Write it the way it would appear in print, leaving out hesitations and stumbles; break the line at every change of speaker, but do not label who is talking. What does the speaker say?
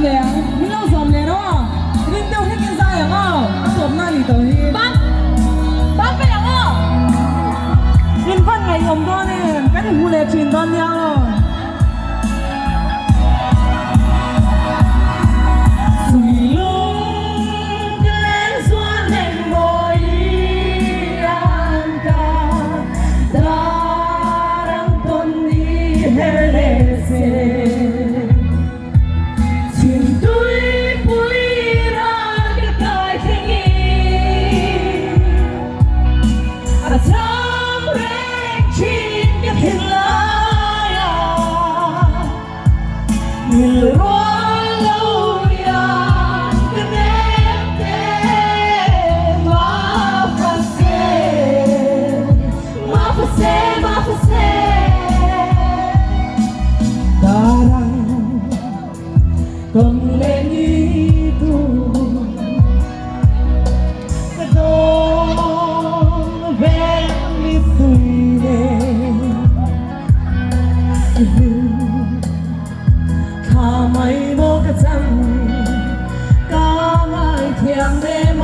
凉，你老什么的哦？你丢那件啥样哦？什么里头去？บ้านไปยังอ่ะยินพันไงยมตัวนี่กันหูเล็บชินตอนยังอ่ะสุยลุงกลางสวนแห่งโมยันกาดารังตนนี้เฮเลเซชินตุยปุยรักกายเทงีอาจารย์เร่งชินกันทิ้งลายมิลรอยลอยกันเนเตมาฟาเซมาฟาเซมาฟาเซdarang con lên đi tu don về đi tui nè thà mày vô cái chân ca mai thiêng đêm